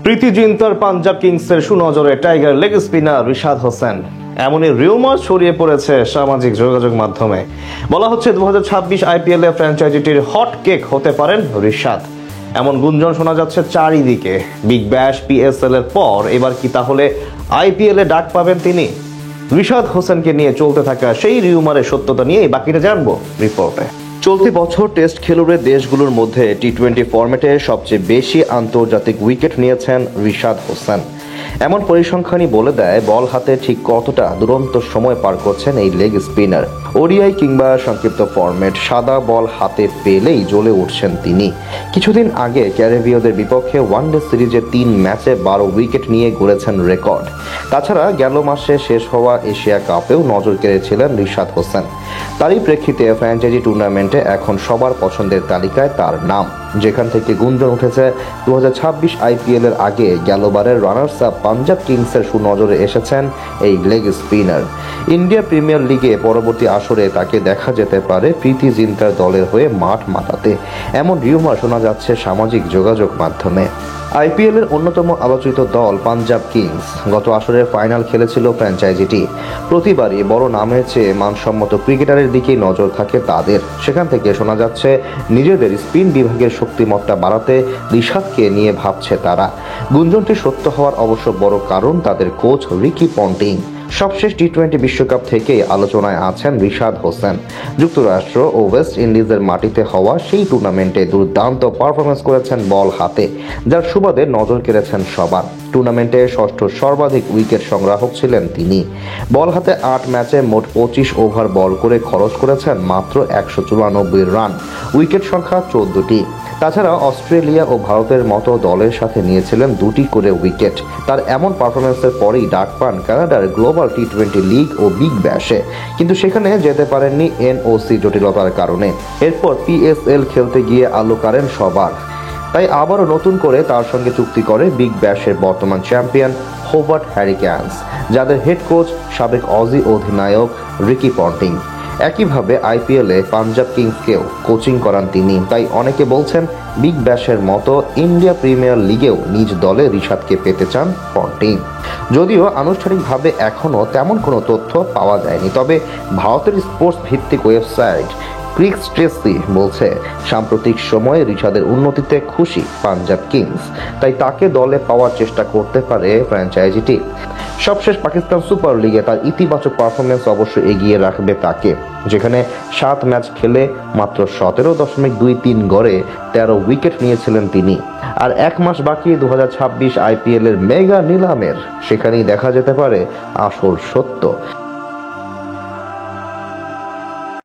প্রীতি জিন্তার পাঞ্জাব কিংসের সুনজরে tiger leg spinner Rishad Hossain, এমনই রিউমার ছড়িয়ে পড়েছে সামাজিক যোগাযোগ মাধ্যমে। বলা হচ্ছে 2026 আইপিএল এ ফ্র্যাঞ্চাইজিটির হট কেক হতে পারেন রিশাদ। এমন গুঞ্জন শোনা যাচ্ছে চারিদিকে। বিগ ব্যাশ পিএসএল এর পর এবার কি তাহলে আইপিএল এ ডাক পাবেন তিনি? রিশাদ হোসেনকে নিয়ে চলতে থাকা সেই রিউমারের সত্যতা নিয়ে বাকিটা জানবো রিপোর্টে। চলতি বছর টেস্ট খেলুড়ে দেশগুলোর মধ্যে টি-20 ফরম্যাটে সবচেয়ে বেশি আন্তর্জাতিক উইকেট নিয়েছেন রিশাদ হোসেন। এমন পরিসংখ্যানই বলে দেয় বল হাতে ঠিক কতটা দুরন্ত সময় পার করছেন এই লেগ স্পিনার। ওডিআই কিংবা সংক্ষিপ্ত ফরম্যাট সাদা বল হাতে পেলেই জ্বলে উঠছেন তিনি। কিছুদিন আগে ক্যারিবীয়দের বিপক্ষে ওয়ানডে সিরিজে 3 ম্যাচে 12 উইকেট নিয়ে গড়েছেন রেকর্ড। তাছাড়া গেল মাসে শেষ হওয়া এশিয়া কাপেও নজর কেড়েছিলেন রিশাদ হোসেন। তারই প্রেক্ষিতে ফ্র্যাঞ্চাইজি টুর্নামেন্টে এখন সবার পছন্দের তালিকায় তার নাম, যেখান থেকে গুঞ্জন উঠেছে 2026 আইপিএল এর আগে গেলবারের রানার্স আপ পাঞ্জাব কিংসের সুনজরে এসেছেন এই লেগ স্পিনার। ইন্ডিয়া প্রিমিয়ার লিগে পরবর্তী আসরে তাকে দেখা যেতে পারে প্রীতি জিন্তার দলের হয়ে মাঠ মাতাতে, এমন রিউমার শোনা যাচ্ছে সামাজিক যোগাযোগ মাধ্যমে। আইপিএল এর অন্যতম আলোচিত দল পাঞ্জাব কিংস গত আসরের ফাইনাল খেলেছিল ফ্র্যাঞ্চাইজিটি। প্রতিবারই বড় নামের চেয়ে মানসম্মত ক্রিকেটারের দিকেই নজর থাকে তাদের। সেখান থেকে শোনা যাচ্ছে নিজেদের স্পিন বিভাগের শক্তিমত্তা বাড়াতে রিশাদকে নিয়ে ভাবছে তারা। গুঞ্জনটি সত্য হওয়ার অবশ্য বড় কারণ তাদের কোচ রিকি পন্টিং। সবশেষ টি-20 বিশ্বকাপ থেকেই আলোচনায় আছেন রিশাদ হোসেন। যুক্তরাষ্ট্র ও ওয়েস্ট ইন্ডিজের মাটিতে হওয়া সেই টুর্নামেন্টে দুর্দান্ত পারফরমেন্স করেছেন বল হাতে, যার সুবাদে নজর কেড়েছেন সবার। টুর্নামেন্টে ষষ্ঠ সর্বাধিক উইকেট সংগ্রাহক ছিলেন তিনি। বল হাতে 8 ম্যাচে মোট 25 ওভার বল করে খরচ করেছেন মাত্র 194 রান, উইকেট সংখ্যা 14টি। তাছাড়া অস্ট্রেলিয়া ও ভারতের মতো দলের সাথে নিয়েছিলেন 2টি করে উইকেট। তার এমন পারফরমেন্সের পরেই ডাক পান কানাডার গ্লোবাল টি-20 লিগ ও বিগ ব্যাশে, কিন্তু সেখানে যেতে পারেননি এনওসি জটিলতার কারণে। এরপর পিএসএল খেলতে গিয়ে আলো কাড়েন সবার। তাই আবারও নতুন করে তার সঙ্গে চুক্তি করে বিগ ব্যাশের বর্তমান চ্যাম্পিয়ন হোবার্ট হ্যারিকেন্স, যাদের হেড কোচ সাবেক অজি অধিনায়ক রিকি পন্টিং। একইভাবে আইপিএলে পাঞ্জাব কিংসকেও কোচিং করান তিনি। তাই অনেকে বলছেন বিগ ব্যাশের মতো ইন্ডিয়া প্রিমিয়ার লিগেও নিজ দলে রিশাদকে পেতে চান পন্টিং। যদিও আনুষ্ঠানিকভাবে এখনও তেমন কোনো তথ্য পাওয়া যায়নি, তবে ভারতের স্পোর্টস ভিত্তিক ওয়েবসাইট ক্রিকস্ট্রেসি বলছে সাম্প্রতিক সময়ে রিশাদের উন্নতিতে খুশি পাঞ্জাব কিংস, তাই তাকে দলে পাওয়ার চেষ্টা করতে পারে ফ্র্যাঞ্চাইজিটি। সবশেষ পাকিস্তান সুপার লিগে তার ইতিবাচক পারফরমেন্স অবশ্য এগিয়ে রাখবে তাকে, যেখানে 7 ম্যাচ খেলে মাত্র 17.23 গড়ে 13 উইকেট নিয়েছিলেন তিনি। আর 1 মাস বাকি 2026 আইপিএল এর মেগা নিলামের, সেখানেই দেখা যেতে পারে আসল সত্য।